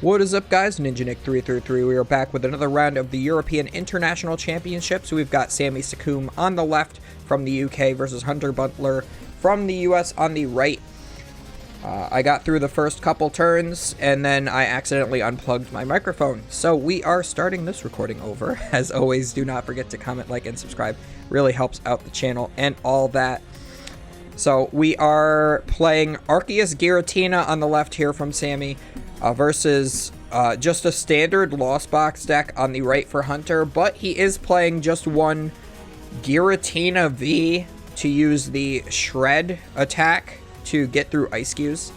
What is up, guys? NinjaNick333. We are back with another round of the European International Championships. We've got Sammy Sakoum on the left from the UK versus Hunter Butler from the US on the right. I got through the first couple turns, and then I accidentally unplugged my microphone. So we are starting this recording over. As always, do not forget to comment, like, and subscribe. Really helps out the channel and all that. So we are playing Arceus Giratina on the left here from Sammy versus just a standard Lost Box deck on the right for Hunter. But he is playing just one Giratina V to use the Shred attack to get through Ice Cues.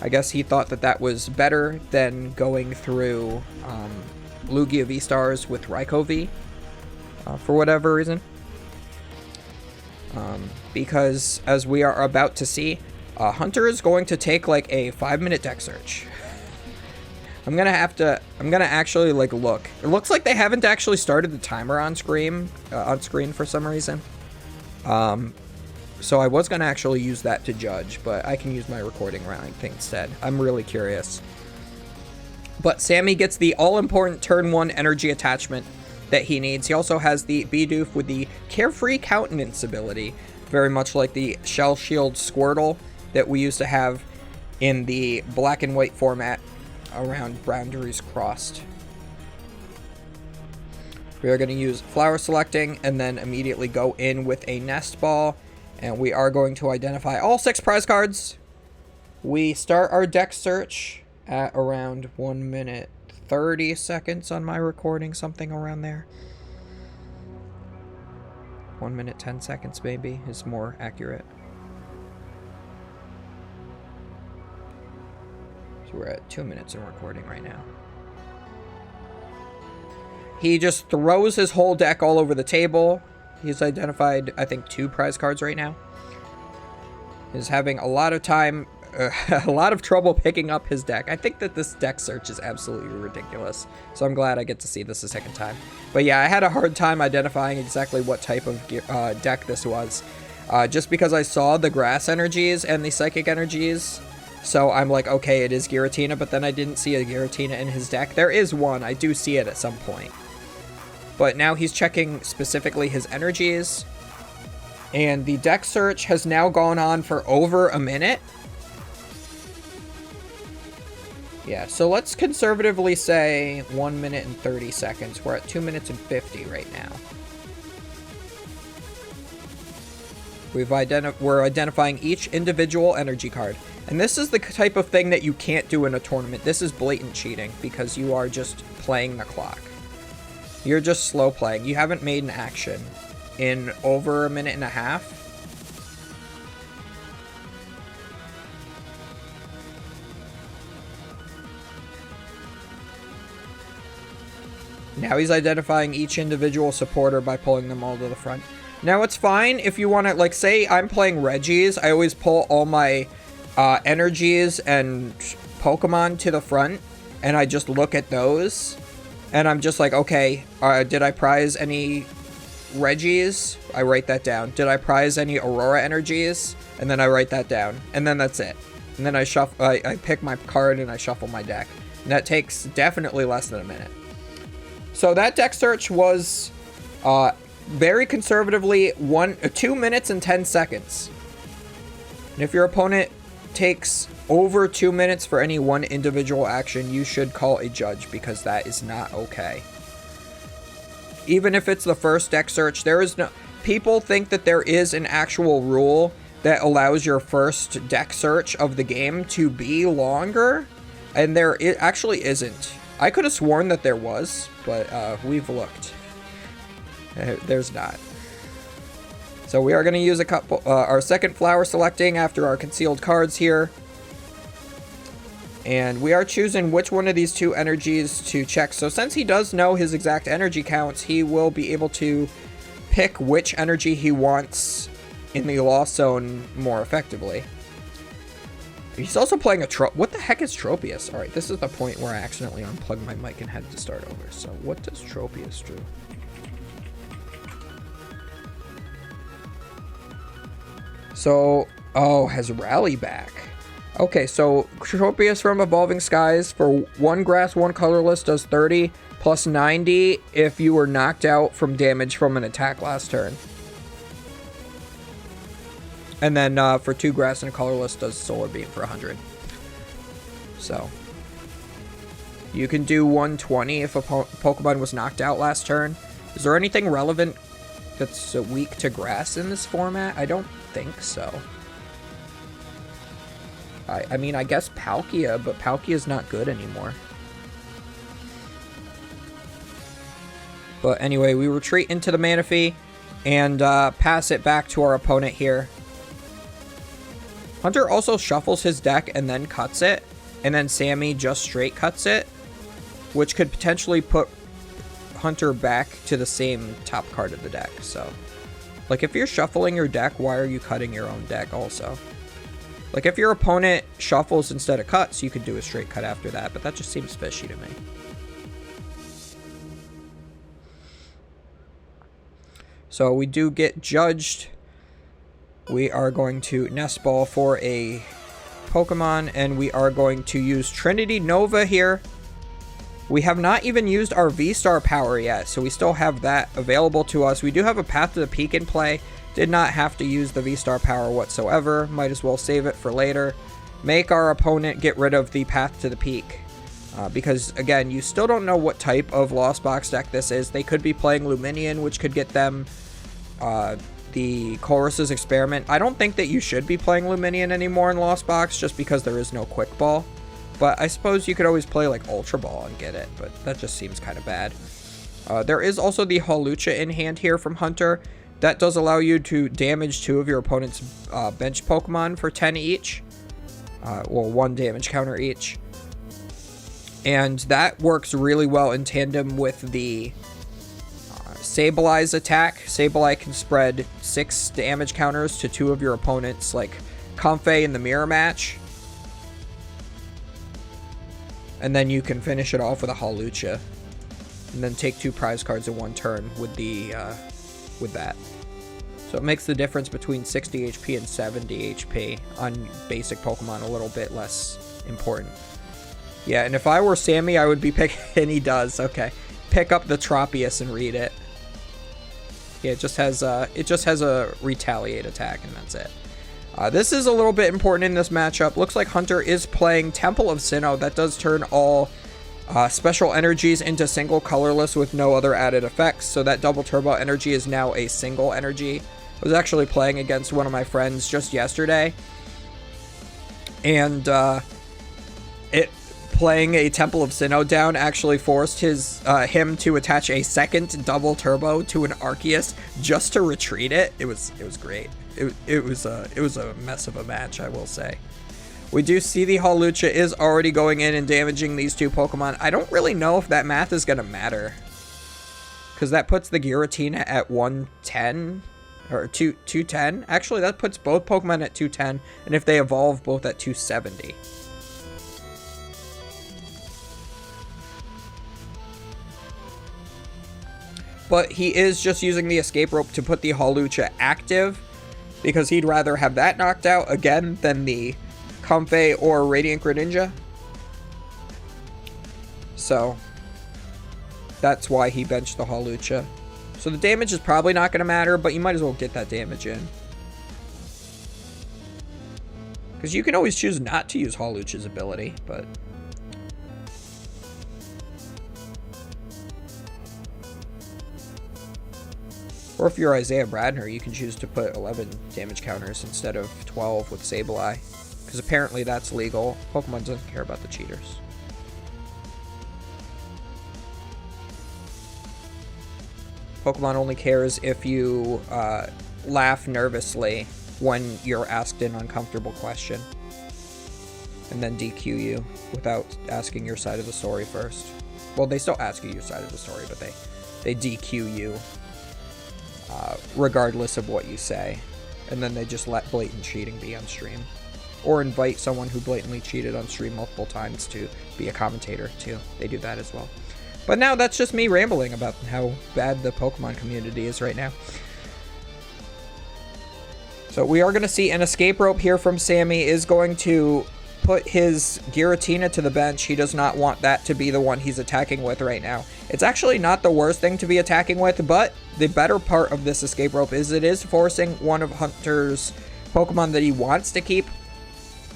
I guess he thought that that was better than going through Lugia V-Stars with Raikou V for whatever reason. Because as we are about to see, Hunter is going to take like a 5-minute deck search. I'm gonna actually like look. It looks like they haven't actually started the timer on screen for some reason. So I was gonna actually use that to judge, but I can use my recording rank instead. I'm really curious. But Sammy gets the all-important turn 1 energy attachment that he needs. He also has the Bidoof with the Carefree Countenance ability, very much like the Shell Shield Squirtle that we used to have in the black and white format around Boundaries Crossed. We are going to use Flower Selecting and then immediately go in with a Nest Ball, and we are going to identify all 6 prize cards. We start our deck search at around 1 minute 30 seconds on my recording, something around there. 1 minute 10 seconds maybe is more accurate. So we're at 2 minutes in recording right now. He just throws his whole deck all over the table. He's identified, I think, 2 prize cards right now. He's having a lot of time, a lot of trouble picking up his deck. I think that this deck search is absolutely ridiculous. So I'm glad I get to see this a second time. But yeah, I had a hard time identifying exactly what type of deck this was. Just because I saw the grass energies and the psychic energies. So I'm like, okay, it is Giratina, but then I didn't see a Giratina in his deck. There is one, I do see it at some point. But now he's checking specifically his energies. And the deck search has now gone on for over a minute. Yeah, so let's conservatively say 1 minute and 30 seconds. We're at 2 minutes and 50 right now. We're identifying each individual energy card. And this is the type of thing that you can't do in a tournament. This is blatant cheating because you are just playing the clock. You're just slow playing. You haven't made an action in over a minute and a half. Now he's identifying each individual supporter by pulling them all to the front. Now it's fine if you want to, like, say I'm playing Regis. I always pull all my energies and Pokemon to the front, and I just look at those. And I'm just like, okay, did I prize any Regis? I write that down. Did I prize any Aurora energies? And then I write that down. And then that's it. And then I pick my card and I shuffle my deck. And that takes definitely less than a minute. So that deck search was very conservatively 2 minutes and 10 seconds. And if your opponent takes over 2 minutes for any one individual action, you should call a judge, because that is not okay. Even if it's the first deck search, there is no... People think that there is an actual rule that allows your first deck search of the game to be longer, and it actually isn't. I could have sworn that there was, but we've looked. There's not. So we are going to use a couple, our second flower selecting after our concealed cards here. And we are choosing which one of these 2 energies to check. So since he does know his exact energy counts, he will be able to pick which energy he wants in the Lost Zone more effectively. He's also playing a what the heck is Tropius? Alright, this is the point where I accidentally unplugged my mic and had to start over. So what does Tropius do? So, oh, has Rally back. Okay, so Tropius from Evolving Skies for 1 grass, 1 colorless does 30 plus 90 if you were knocked out from damage from an attack last turn. And then for 2 grass and a colorless does Solar Beam for 100. So you can do 120 if a Pokemon was knocked out last turn. Is there anything relevant that's weak to grass in this format? I don't think so. I mean, I guess Palkia, but Palkia's not good anymore. But anyway, we retreat into the Manaphy and pass it back to our opponent here. Hunter also shuffles his deck and then cuts it, and then Sammy just straight cuts it, which could potentially put Hunter back to the same top card of the deck. So, like, if you're shuffling your deck, why are you cutting your own deck also? Like, if your opponent shuffles instead of cuts, you could do a straight cut after that, but that just seems fishy to me. So we do get judged. We are going to Nest Ball for a Pokemon, and we are going to use Trinity Nova here. We have not even used our V-Star power yet, so we still have that available to us. We do have a Path to the Peak in play. Did not have to use the V-Star power whatsoever. Might as well save it for later. Make our opponent get rid of the Path to the Peak. Because, again, you still don't know what type of Lost Box deck this is. They could be playing Luminion, which could get them the Colress's Experiment. I don't think that you should be playing Luminion anymore in Lost Box, just because there is no Quick Ball. But I suppose you could always play, like, Ultra Ball and get it, but that just seems kind of bad. There is also the Hawlucha in hand here from Hunter. That does allow you to damage 2 of your opponent's bench Pokemon for 10 each. Well, 1 damage counter each. And that works really well in tandem with the Sablei's attack. Sableye can spread 6 damage counters to 2 of your opponents, like Comfey in the Mirror Match. And then you can finish it off with a Hawlucha. And then take 2 prize cards in 1 turn with the with that. So it makes the difference between 60 HP and 70 HP on basic Pokemon a little bit less important. Yeah, and if I were Sammy, I would be picking, and he does, okay. Pick up the Tropius and read it. Yeah, it just has a retaliate attack, and that's it. This is a little bit important in this matchup. Looks like Hunter is playing Temple of Sinnoh. That does turn all special energies into single colorless with no other added effects. So that double turbo energy is now a single energy. I was actually playing against one of my friends just yesterday, and playing a Temple of Sinnoh down actually forced him to attach a second double turbo to an Arceus just to retreat it. It was great. It was a mess of a match, I will say. We do see the Hawlucha is already going in and damaging these 2 Pokemon. I don't really know if that math is going to matter, because that puts the Giratina at 110, or 210. Actually, that puts both Pokemon at 210, and if they evolve, both at 270. But he is just using the escape rope to put the Hawlucha active, because he'd rather have that knocked out again than the Comfey or Radiant Greninja. So that's why he benched the Hawlucha. So the damage is probably not going to matter, but you might as well get that damage in. Because you can always choose not to use Hawlucha's ability, but... Or if you're Isaiah Bradner, you can choose to put 11 damage counters instead of 12 with Sableye. Because apparently that's legal. Pokemon doesn't care about the cheaters. Pokemon only cares if you laugh nervously when you're asked an uncomfortable question. And then DQ you without asking your side of the story first. Well, they still ask you your side of the story, but they DQ you. Regardless of what you say, and then they just let blatant cheating be on stream, or invite someone who blatantly cheated on stream multiple times to be a commentator too. They do that as well. But now that's just me rambling about how bad the Pokemon community is right now. So we are going to see an escape rope here from Sammy is going to put his Giratina to the bench. He does not want that to be the one he's attacking with right now. It's actually not the worst thing to be attacking with, but the better part of this escape rope is it is forcing one of Hunter's Pokemon that he wants to keep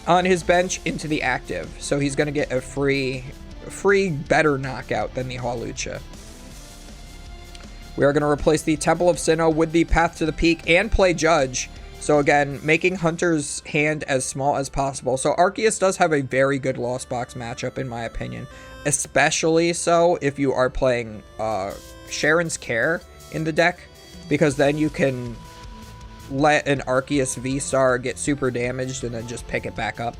on his bench into the active. So he's going to get a free better knockout than the Hawlucha. We are going to replace the Temple of Sinnoh with the Path to the Peak and play Judge. So again, making Hunter's hand as small as possible. So Arceus does have a very good Lost Box matchup in my opinion. Especially so if you are playing Sharon's Care in the deck. Because then you can let an Arceus V-Star get super damaged and then just pick it back up.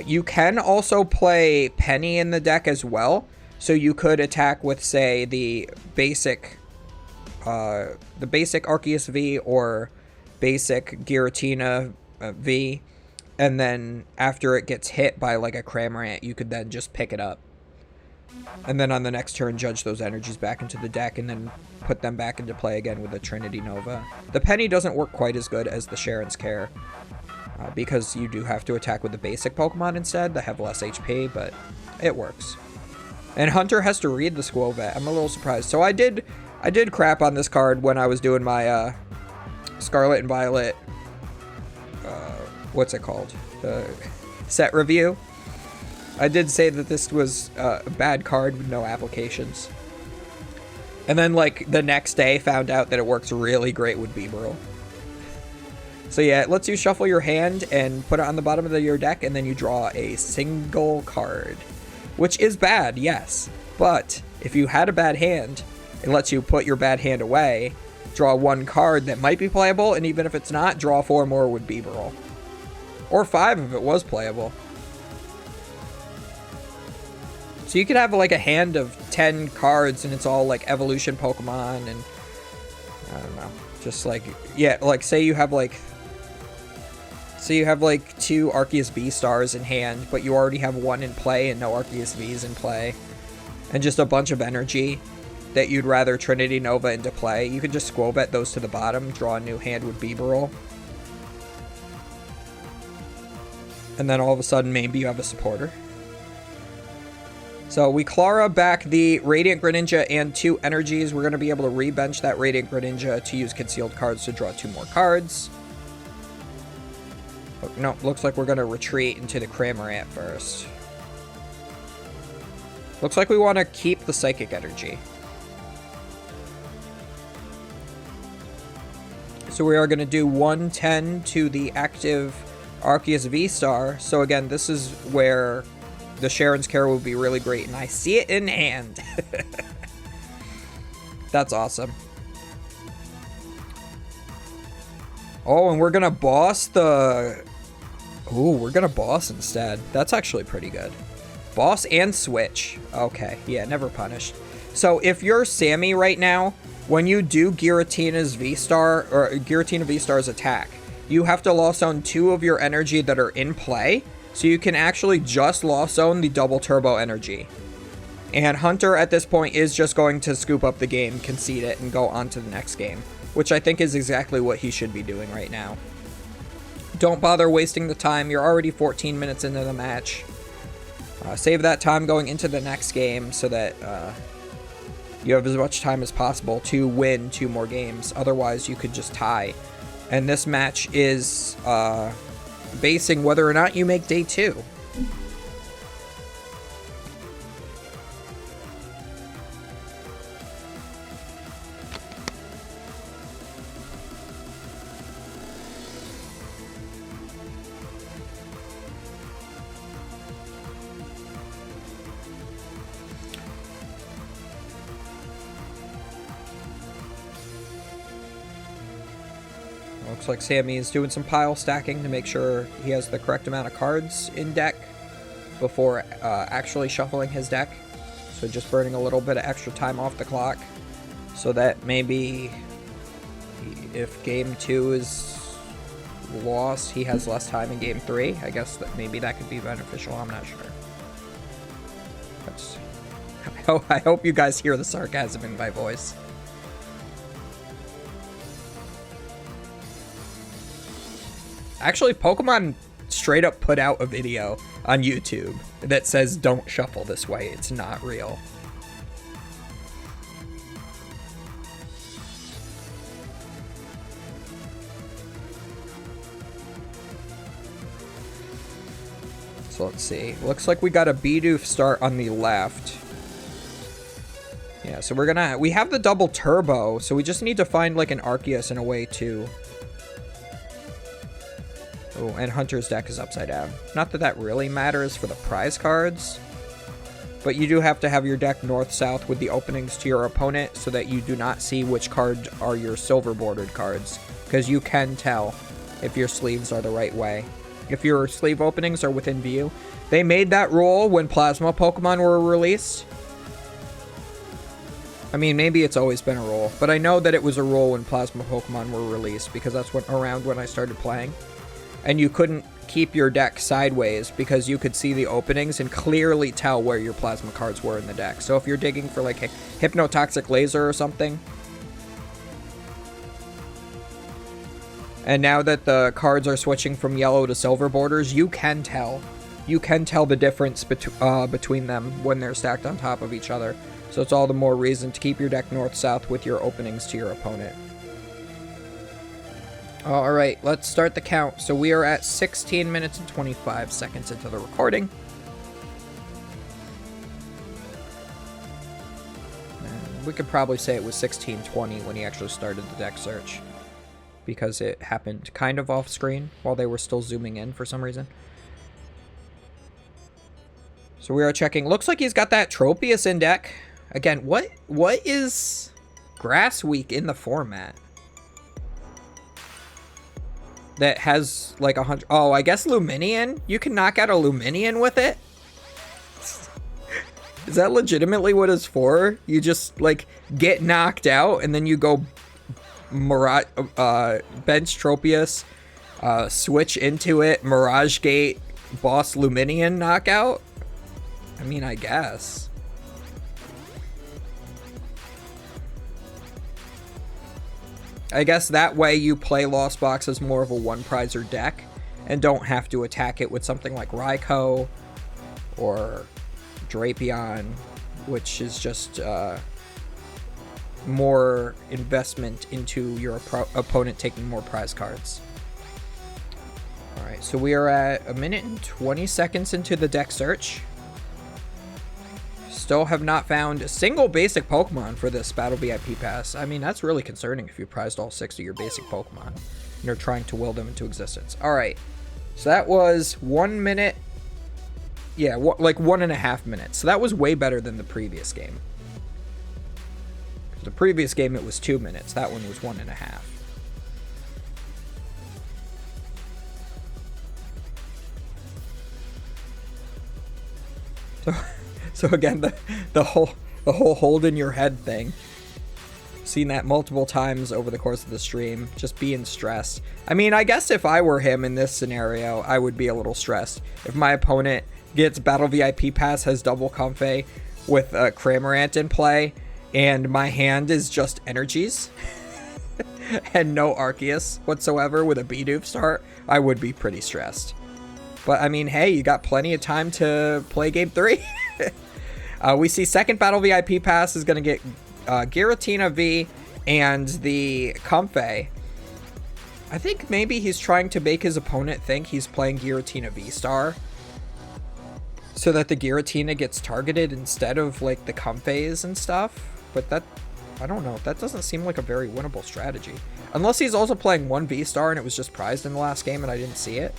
You can also play Penny in the deck as well. So you could attack with, say, the basic Arceus V or basic Giratina V, and then after it gets hit by like a Cramorant, you could then just pick it up. And then on the next turn, judge those energies back into the deck and then put them back into play again with the Trinity Nova. The Penny doesn't work quite as good as the Sharon's Care, because you do have to attack with the basic Pokemon instead that have less HP, but it works. And Hunter has to read the Squovet. I'm a little surprised. So I did crap on this card when I was doing my Scarlet and Violet, what's it called? Set review. I did say that this was a bad card with no applications. And then, like, the next day found out that it works really great with Bibarel. So yeah, it lets you shuffle your hand and put it on the bottom of your deck, and then you draw a single card. Which is bad, yes. But if you had a bad hand, it lets you put your bad hand away, draw one card that might be playable, and even if it's not, draw 4 more with Bibarel. Or 5 if it was playable. So you could have like a hand of 10 cards and it's all like evolution Pokemon and I don't know. Just like, yeah, like say you have like 2 Arceus V-Stars in hand, but you already have 1 in play and no Arceus Vs in play. And just a bunch of energy that you'd rather Trinity Nova into play. You could just Squovet those to the bottom, draw a new hand with Bibarel. And then all of a sudden, maybe you have a supporter. So we Clara back the Radiant Greninja and 2 energies. We're going to be able to rebench that Radiant Greninja to use concealed cards to draw 2 more cards. Oh, no, looks like we're going to retreat into the Cramorant first. Looks like we want to keep the Psychic Energy. So we are going to do 110 to the active Arceus V-Star. So again, this is where the Sharon's Care will be really great, and I see it in hand. That's awesome. Oh, and we're going to boss the... Ooh, we're going to boss instead. That's actually pretty good. Boss and switch. Okay, yeah, never punished. So if you're Sammy right now, when you do Giratina's V-Star, or Giratina V-Star's attack, you have to Lost Zone 2 of your energy that are in play, so you can actually just Lost Zone the double turbo energy. And Hunter at this point is just going to scoop up the game, concede it, and go on to the next game, which I think is exactly what he should be doing right now. Don't bother wasting the time. You're already 14 minutes into the match. Save that time going into the next game so that you have as much time as possible to win 2 more games. Otherwise, you could just tie. And this match is basing whether or not you make day 2. Looks like Sammy is doing some pile stacking to make sure he has the correct amount of cards in deck before actually shuffling his deck. So just burning a little bit of extra time off the clock so that maybe if game 2 is lost, he has less time in game 3. I guess that maybe that could be beneficial. I'm not sure. I hope you guys hear the sarcasm in my voice. Actually, Pokemon straight up put out a video on YouTube that says don't shuffle this way. It's not real. So let's see. Looks like we got a Bidoof start on the left. Yeah, so we have the double turbo, so we just need to find like an Arceus in a way too. Oh, and Hunter's deck is upside down. Not that that really matters for the prize cards, but you do have to have your deck north-south with the openings to your opponent so that you do not see which cards are your silver bordered cards, because you can tell if your sleeves are the right way. If your sleeve openings are within view. They made that rule when Plasma Pokemon were released. I mean, maybe it's always been a rule, but I know that it was a rule when Plasma Pokemon were released because that's around when I started playing. And you couldn't keep your deck sideways because you could see the openings and clearly tell where your Plasma cards were in the deck. So if you're digging for like a Hypnotoxic Laser or something, and now that the cards are switching from yellow to silver borders, you can tell. You can tell the difference between them when they're stacked on top of each other. So it's all the more reason to keep your deck north-south with your openings to your opponent. Alright, let's start the count. So we are at 16 minutes and 25 seconds into the recording. And we could probably say it was 16:20 when he actually started the deck search, because it happened kind of off screen while they were still zooming in for some reason. So we are checking. Looks like he's got that Tropius in deck. Again, what is Grass Week in the format that has like 100? Oh, I guess Luminion. You can knock out a Luminion with it. Is that legitimately what it's for? You just like get knocked out and then you go bench Tropius, switch into it, Mirage Gate, boss Luminion knockout? I mean, I guess. I guess that way you play Lost Box as more of a one-prizer deck and don't have to attack it with something like Raikou or Drapion, which is just more investment into your opponent taking more prize cards. Alright, so we are at 1 minute and 20 seconds into the deck search. Still have not found a single basic Pokemon for this Battle VIP Pass. I mean, that's really concerning if you prized all 6 of your basic Pokemon and you're trying to will them into existence. Alright, so that was 1 minute. Yeah, like 1.5 minutes. So that was way better than the previous game. The previous game, it was 2 minutes. That one was 1.5. So again, the whole hold in your head thing. Seen that multiple times over the course of the stream. Just being stressed. I mean, I guess if I were him in this scenario, I would be a little stressed. If my opponent gets Battle VIP Pass, has double Comfey with a Cramorant in play, and my hand is just energies and no Arceus whatsoever with a Bidoof start, I would be pretty stressed. But I mean, hey, you got plenty of time to play game 3. We see second Battle VIP Pass is going to get Giratina V and the Comfey. I think maybe he's trying to make his opponent think he's playing Giratina V-Star, so that the Giratina gets targeted instead of like the Comfeys and stuff. But that, I don't know, that doesn't seem like a very winnable strategy. Unless he's also playing one V-Star and it was just prized in the last game and I didn't see it.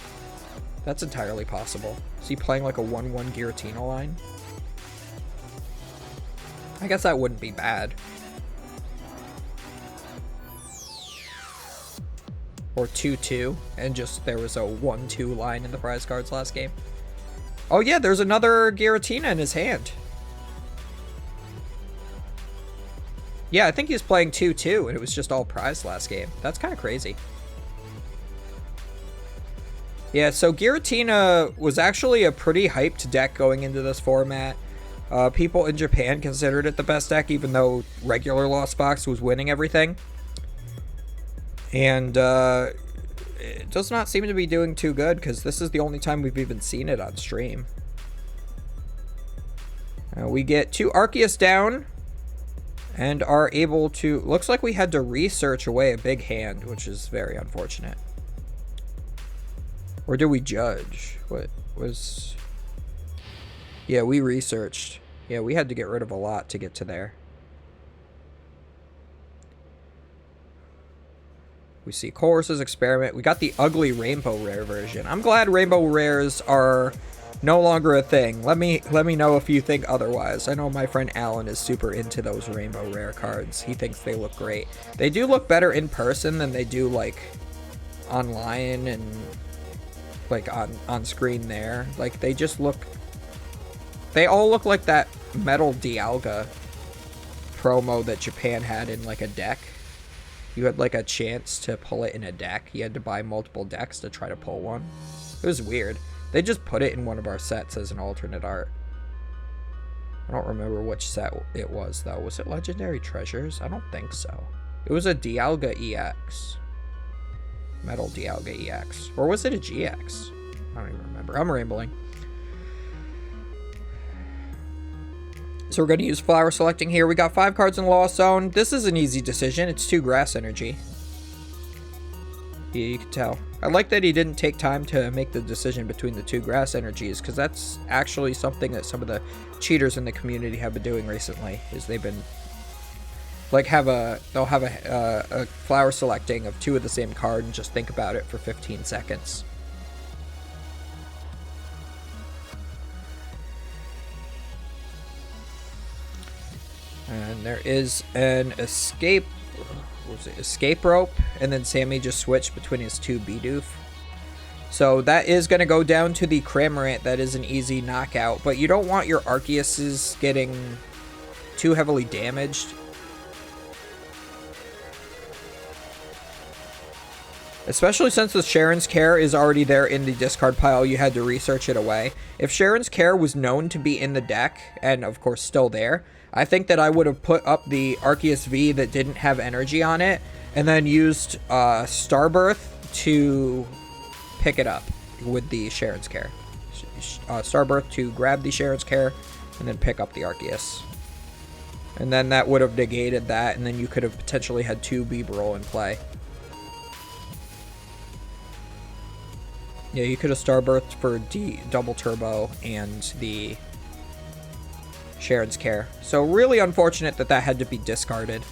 That's entirely possible. Is he playing like a 1-1 Giratina line? I guess that wouldn't be bad. Or 2-2, and just there was a 1-2 line in the prize cards last game. Oh yeah, there's another Giratina in his hand. Yeah, I think he's playing 2-2, and it was just all prized last game. That's kind of crazy. Yeah, so Giratina was actually a pretty hyped deck going into this format. People in Japan considered it the best deck, even though regular Lost Box was winning everything. And it does not seem to be doing too good, because this is the only time we've even seen it on stream. We get 2 Arceus down and are able to... Looks like we had to research away a big hand, which is very unfortunate. Or do we judge? What was... Yeah, we researched. Yeah, we had to get rid of a lot to get to there. We see Chorus's Experiment. We got the ugly Rainbow Rare version. I'm glad Rainbow Rares are no longer a thing. Let me know if you think otherwise. I know my friend Alan is super into those Rainbow Rare cards. He thinks they look great. They do look better in person than they do, like, online and, like, on screen there. Like, they just look... They all look like that Metal Dialga promo that Japan had in, like, a deck. You had, like, a chance to pull it in a deck. You had to buy multiple decks to try to pull one. It was weird. They just put it in one of our sets as an alternate art. I don't remember which set it was, though. Was it Legendary Treasures? I don't think so. It was a Dialga EX. Metal Dialga EX. Or was it a GX? I don't even remember. I'm rambling. So we're going to use Flower Selecting here. We got 5 cards in the Lost Zone. This is an easy decision. It's 2 Grass Energy. Yeah, you can tell. I like that he didn't take time to make the decision between the 2 Grass Energies, because that's actually something that some of the cheaters in the community have been doing recently, is they've been, like, they'll have a Flower Selecting of 2 of the same card and just think about it for 15 seconds. And there is an escape... What was it? Escape rope, and then Sammy just switched between his 2 Bidoof. So that is going to go down to the Cramorant. That is an easy knockout, but you don't want your Arceuses getting too heavily damaged. Especially since the Sharon's Care is already there in the discard pile, you had to research it away. If Sharon's Care was known to be in the deck, and of course still there, I think that I would have put up the Arceus V that didn't have energy on it, and then used Starbirth to pick it up with the Sharon's Care. Starbirth to grab the Sharon's Care, and then pick up the Arceus. And then that would have negated that, and then you could have potentially had 2 Bibarel in play. Yeah, you could have Starbirthed for double turbo and the Sharon's Care. So really unfortunate that that had to be discarded.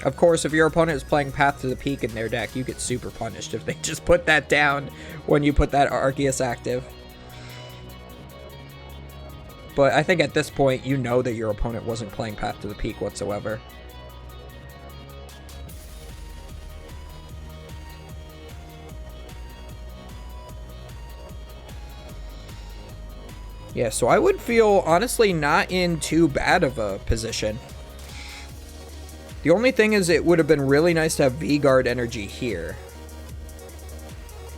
Of course, if your opponent is playing Path to the Peak in their deck, you get super punished if they just put that down when you put that Arceus active. But I think at this point, you know that your opponent wasn't playing Path to the Peak whatsoever. Yeah, so I would feel, honestly, not in too bad of a position. The only thing is it would have been really nice to have V-Guard energy here.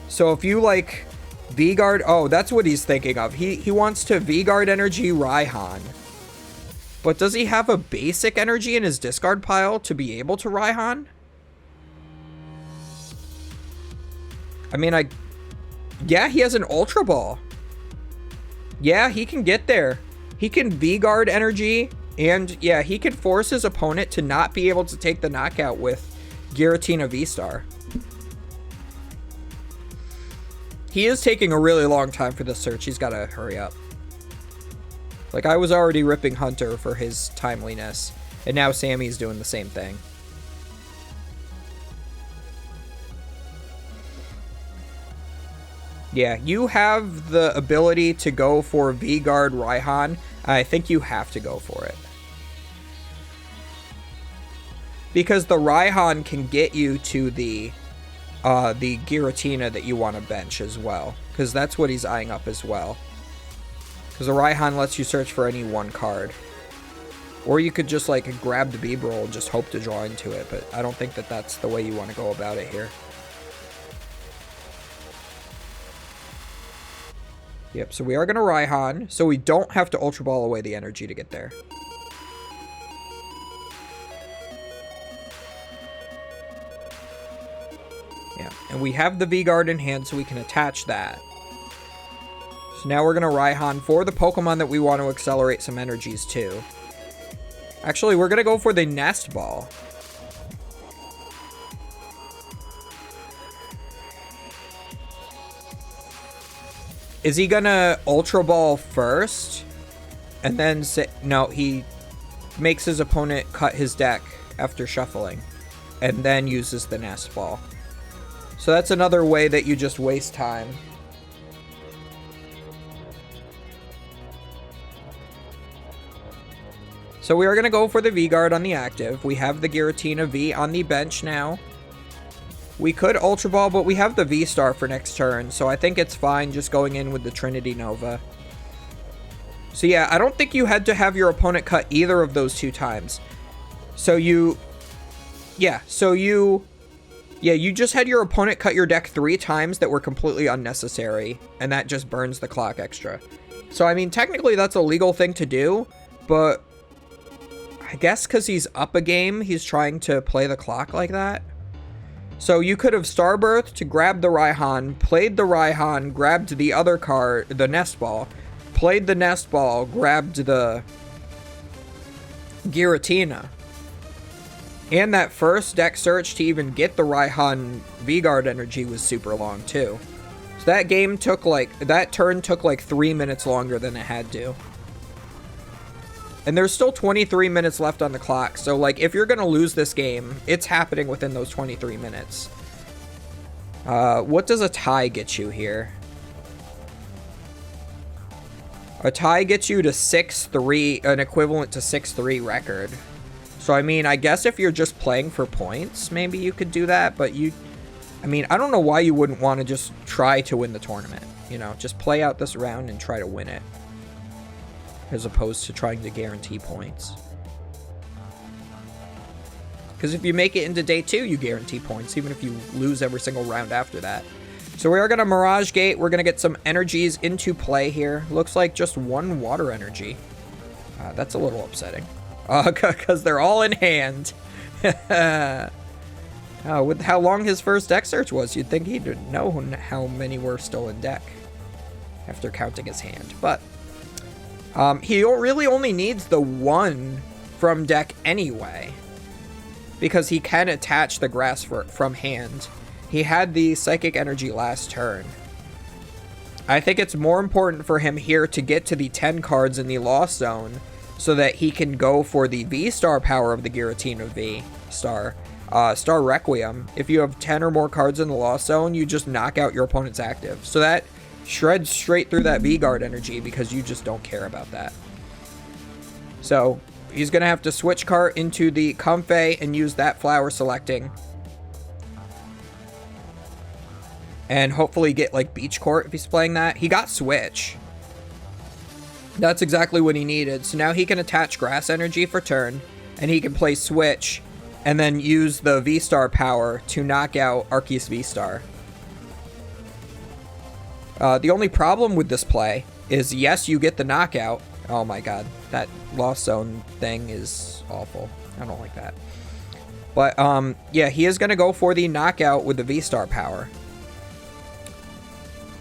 So if you, like, V-Guard... Oh, that's what he's thinking of. He wants to V-Guard energy Raihan. But does he have a basic energy in his discard pile to be able to Raihan? I mean, yeah, he has an Ultra Ball. Yeah, he can get there. He can V-Guard energy, and yeah, he can force his opponent to not be able to take the knockout with Giratina V-Star. He is taking a really long time for this search. He's got to hurry up. Like, I was already ripping Hunter for his timeliness, and now Sammy's doing the same thing. Yeah, you have the ability to go for V-Guard Raihan. I think you have to go for it. Because the Raihan can get you to the Giratina that you want to bench as well. Because that's what he's eyeing up as well. Because the Raihan lets you search for any one card. Or you could just, like, grab the Bibarel and just hope to draw into it. But I don't think that that's the way you want to go about it here. Yep, so we are going to Raihan, so we don't have to Ultra Ball away the energy to get there. And we have the V-Guard in hand, so we can attach that. So now we're going to Raihan for the Pokemon that we want to accelerate some energies to. Actually, we're going to go for the Nest Ball. Is he going to Ultra Ball first? And then say... No, he makes his opponent cut his deck after shuffling. And then uses the Nest Ball. So that's another way that you just waste time. So we are going to go for the V-Guard on the active. We have the Giratina V on the bench now. We could Ultra Ball, but we have the V-Star for next turn. So I think it's fine just going in with the Trinity Nova. So yeah, I don't think you had to have your opponent cut either of those 2 times. So you... Yeah, so you... Yeah, you just had your opponent cut your deck 3 times that were completely unnecessary. And that just burns the clock extra. So, I mean, technically that's a legal thing to do. But I guess because he's up a game, he's trying to play the clock like that. So you could have Starbirth to grab the Raihan, played the Raihan, grabbed the other card, the Nest Ball, played the Nest Ball, grabbed the Giratina. And that first deck search to even get the Raihan V-Guard energy was super long too. So that game took that turn took like 3 minutes longer than it had to. And there's still 23 minutes left on the clock. So, like, if you're going to lose this game, it's happening within those 23 minutes. What does a tie get you here? A tie gets you to 6-3, an equivalent to 6-3 record. So, I mean, I guess if you're just playing for points, maybe you could do that. But I mean, I don't know why you wouldn't want to just try to win the tournament. You know, just play out this round and try to win it. As opposed to trying to guarantee points. Because if you make it into day 2, you guarantee points, even if you lose every single round after that. So we are going to Mirage Gate. We're going to get some energies into play here. Looks like just 1 water energy. That's a little upsetting. Because they're all in hand. With how long his first deck search was, you'd think he'd know how many were still in deck. After counting his hand. But... he really only needs the 1 from deck anyway. Because he can attach the grass from hand. He had the Psychic Energy last turn. I think it's more important for him here to get to the 10 cards in the Lost Zone. So that he can go for the V-Star power of the Giratina V-Star. Star Requiem. If you have 10 or more cards in the Lost Zone, you just knock out your opponent's active. So that... shreds straight through that V-Guard energy because you just don't care about that. So, he's going to have to switch cart into the Comfey and use that flower selecting. And hopefully get, like, Beach Court if he's playing that. He got Switch. That's exactly what he needed. So now he can attach Grass Energy for turn. And he can play Switch. And then use the V-Star power to knock out Arceus V-Star. The only problem with this play is, yes, you get the knockout. Oh my god, that Lost Zone thing is awful. I don't like that. But, yeah, he is going to go for the knockout with the V-Star power.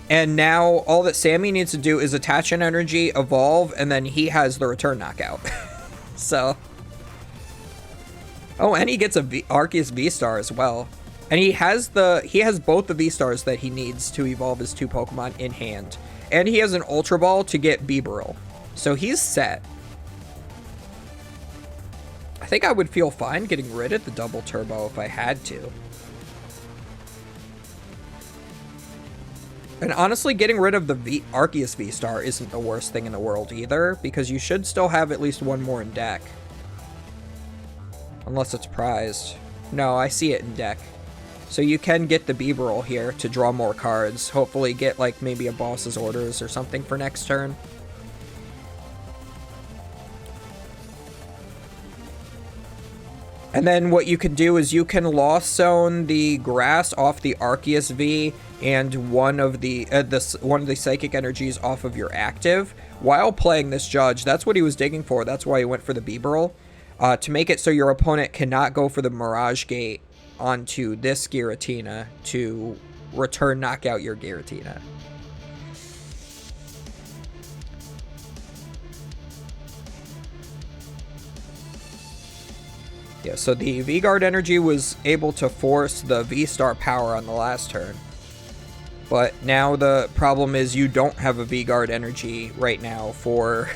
And now all that Sammy needs to do is attach an energy, evolve, and then he has the return knockout. So. Oh, and he gets a Arceus V-Star as well. And he has both the V-Stars that he needs to evolve his 2 Pokemon in hand. And he has an Ultra Ball to get Bibarel. So he's set. I think I would feel fine getting rid of the double turbo if I had to. And honestly, getting rid of the Arceus V-Star isn't the worst thing in the world either, because you should still have at least 1 more in deck. Unless it's prized. No, I see it in deck. So you can get the Bibarel here to draw more cards. Hopefully get, like, maybe a Boss's Orders or something for next turn. And then what you can do is you can Lost Zone the grass off the Arceus V and one of the Psychic Energies off of your active while playing this Judge. That's what he was digging for. That's why he went for the Bibarel. To make it so your opponent cannot go for the Mirage Gate onto this Giratina to return knockout your Giratina. Yeah, so the V-Guard energy was able to force the V-Star power on the last turn. But now the problem is you don't have a V-Guard energy right now for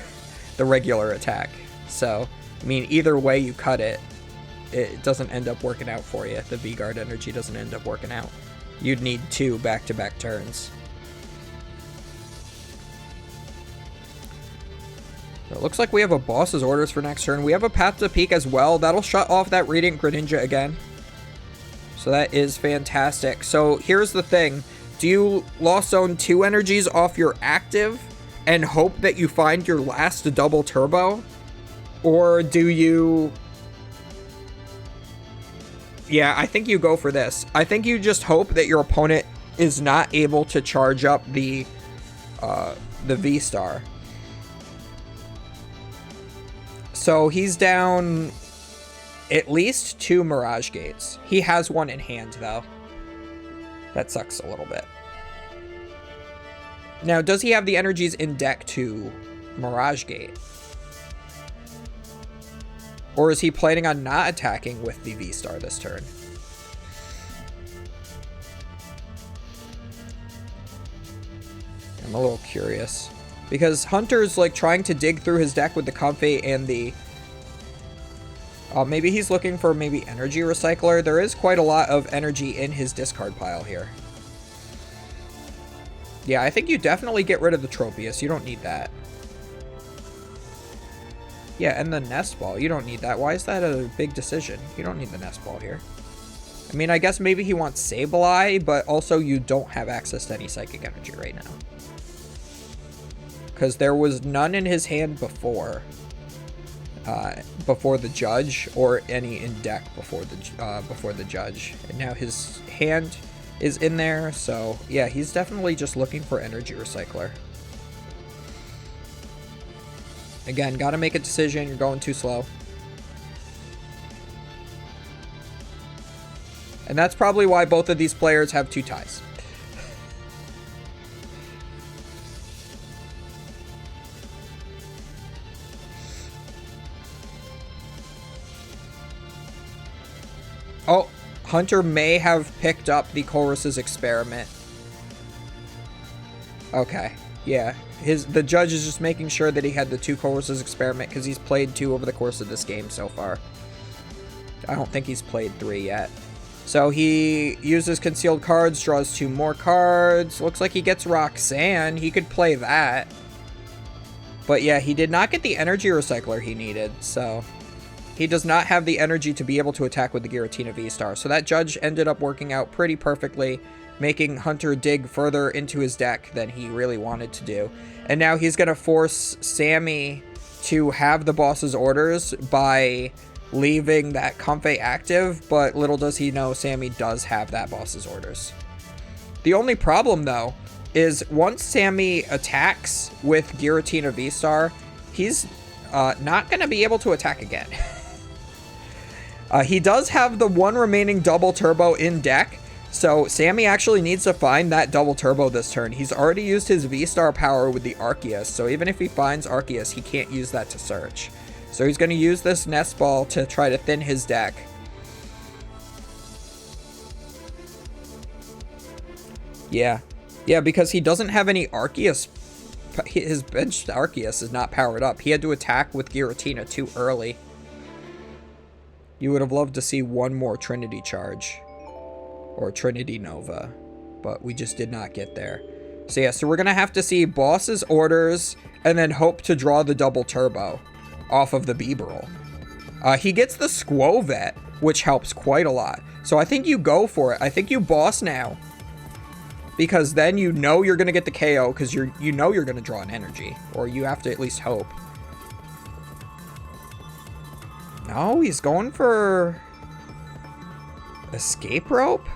the regular attack. So, I mean, either way you cut it, it doesn't end up working out for you. The V-Guard energy doesn't end up working out. You'd need 2 back-to-back turns. It looks like we have a boss's orders for next turn. We have a Path to Peak as well. That'll shut off that Radiant Greninja again. So that is fantastic. So here's the thing. Do you Lost Zone 2 energies off your active and hope that you find your last double turbo? Or do you... Yeah, I think you go for this. I think you just hope that your opponent is not able to charge up the V-Star. So he's down at least 2 Mirage Gates. He has one in hand, though. That sucks a little bit. Now, does he have the energies in deck to Mirage Gate? Or is he planning on not attacking with the V-Star this turn? I'm a little curious. Because Hunter's like trying to dig through his deck with the Comfey and the... maybe he's looking for maybe Energy Recycler. There is quite a lot of energy in his discard pile here. Yeah, I think you definitely get rid of the Tropius. You don't need that. Yeah, and the Nest Ball. You don't need that. Why is that a big decision? You don't need the Nest Ball here. I mean, I guess maybe he wants Sableye, but also you don't have access to any Psychic Energy right now. Because there was none in his hand before the Judge, or any in deck before the Judge. And now his hand is in there, so yeah, he's definitely just looking for Energy Recycler. Again, gotta make a decision. You're going too slow. And that's probably why both of these players have 2 ties. Oh, Hunter may have picked up the Chorus's Experiment. Okay, yeah. The Judge is just making sure that he had the 2 Chorus's Experiment because he's played 2 over the course of this game so far. I don't think he's played 3 yet. So he uses Concealed Cards, draws 2 more cards. Looks like he gets Roxanne. He could play that. But yeah, he did not get the Energy Recycler he needed, so... He does not have the energy to be able to attack with the Giratina V-Star. So that Judge ended up working out pretty perfectly, making Hunter dig further into his deck than he really wanted to do. And now he's going to force Sammy to have the boss's orders by leaving that Comfey active, but little does he know Sammy does have that boss's orders. The only problem, though, is once Sammy attacks with Giratina V-Star, he's not going to be able to attack again. He does have the 1 remaining double turbo in deck, so Sammy actually needs to find that double turbo this turn. He's already used his V-Star power with the Arceus, so even if he finds Arceus, he can't use that to search. So he's going to use this Nest Ball to try to thin his deck. Yeah, because he doesn't have any Arceus. His benched Arceus is not powered up. He had to attack with Giratina too early. You would have loved to see 1 more Trinity Charge. Or Trinity Nova. But we just did not get there. So yeah, so we're going to have to see boss's orders and then hope to draw the double turbo off of the Bibarel. He gets the Squovet, which helps quite a lot. So I think you go for it. I think you boss now. Because then you know you're going to get the KO because you know you're going to draw an energy. Or you have to at least hope. No, he's going for Escape Rope?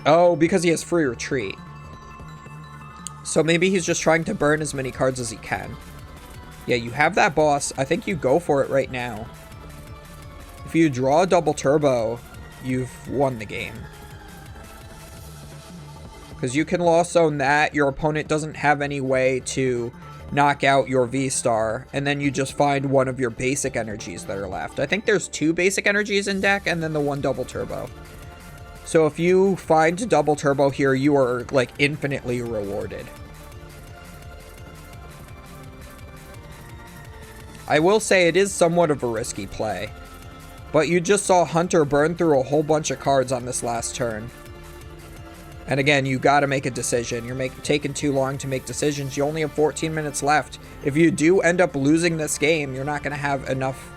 Oh, because he has Free Retreat. So maybe he's just trying to burn as many cards as he can. Yeah, you have that boss. I think you go for it right now. If you draw a double turbo, you've won the game. Because you can Lost Zone that, your opponent doesn't have any way to knock out your V-Star, and then you just find one of your basic energies that are left. I think there's 2 basic energies in deck, and then the 1 double turbo. So if you find double turbo here, you are, like, infinitely rewarded. I will say it is somewhat of a risky play. But you just saw Hunter burn through a whole bunch of cards on this last turn. And again, you got to make a decision. You're taking too long to make decisions. You only have 14 minutes left. If you do end up losing this game, you're not going to have enough.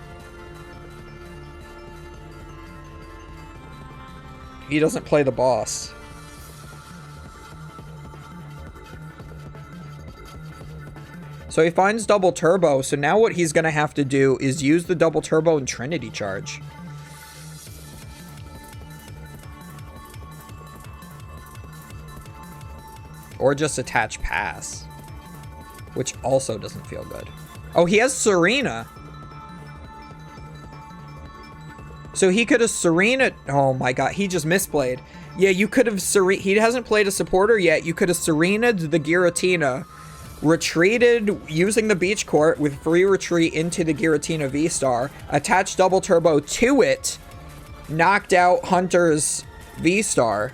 He doesn't play the boss. So he finds double turbo. So now what he's going to have to do is use the double turbo and Trinity charge. Or just attach pass, which also doesn't feel good. Oh, he has Serena. So he could have Serena. Oh my god, he just misplayed. Yeah, you could have Serena. He hasn't played a supporter yet. You could have Serena'd the Giratina, retreated using the beach court with free retreat into the Giratina V-Star, attached double turbo to it, knocked out Hunter's V-Star,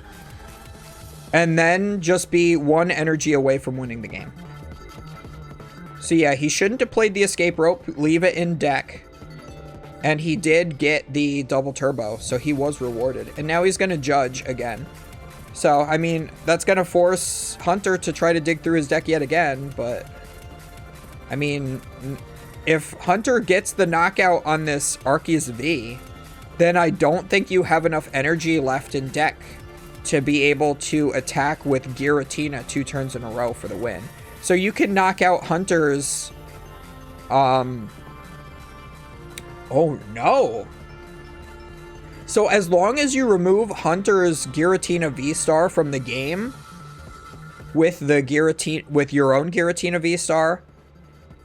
and then just be 1 energy away from winning the game. So yeah, he shouldn't have played the escape rope, leave it in deck. And he did get the double turbo, so he was rewarded. And now he's going to judge again. So, I mean, that's going to force Hunter to try to dig through his deck yet again, but... I mean, if Hunter gets the knockout on this Arceus V, then I don't think you have enough energy left in deck to be able to attack with Giratina 2 turns in a row for the win. So you can knock out Hunter's... Oh, no. So as long as you remove Hunter's Giratina V-Star from the game with the with your own Giratina V-Star,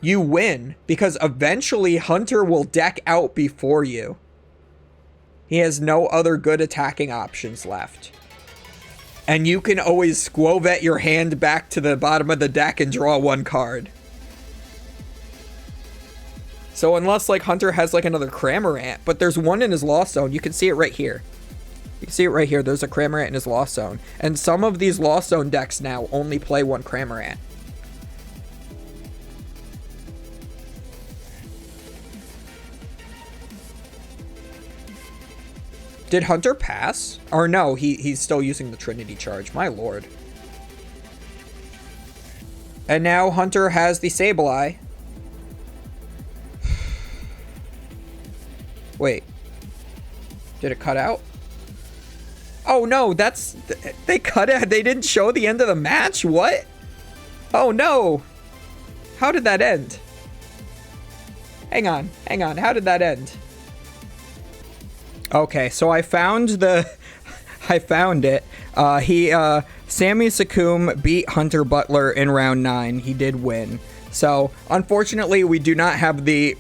you win, because eventually Hunter will deck out before you. He has no other good attacking options left. And you can always Squovet your hand back to the bottom of the deck and draw 1 card. So unless, like, Hunter has, like, another Cramorant, but there's 1 in his Lost Zone. You can see it right here. You can see it right here. There's a Cramorant in his Lost Zone. And some of these Lost Zone decks now only play 1 Cramorant. Did Hunter pass? Or no, he's still using the Trinity charge. My lord. And now Hunter has the Sableye. Wait. Did it cut out? Oh no, that's... They cut it. They didn't show the end of the match? What? Oh no. How did that end? Hang on. Hang on. How did that end? Okay, so I found the... I found it. Sammy Sakum beat Hunter Butler in round 9. He did win. So, unfortunately, we do not have the...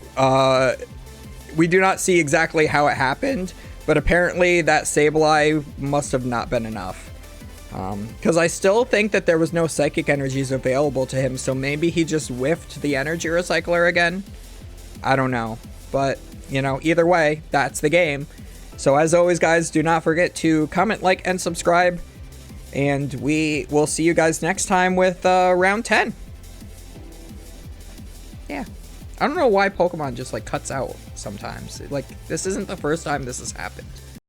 we do not see exactly how it happened, but apparently that Sableye must have not been enough. Because I still think that there was no Psychic Energies available to him, so maybe he just whiffed the Energy Recycler again? I don't know. But, you know, either way, that's the game. So as always, guys, do not forget to comment, like, and subscribe. And we will see you guys next time with round 10. Yeah. I don't know why Pokemon just, like, cuts out sometimes. Like, this isn't the first time this has happened.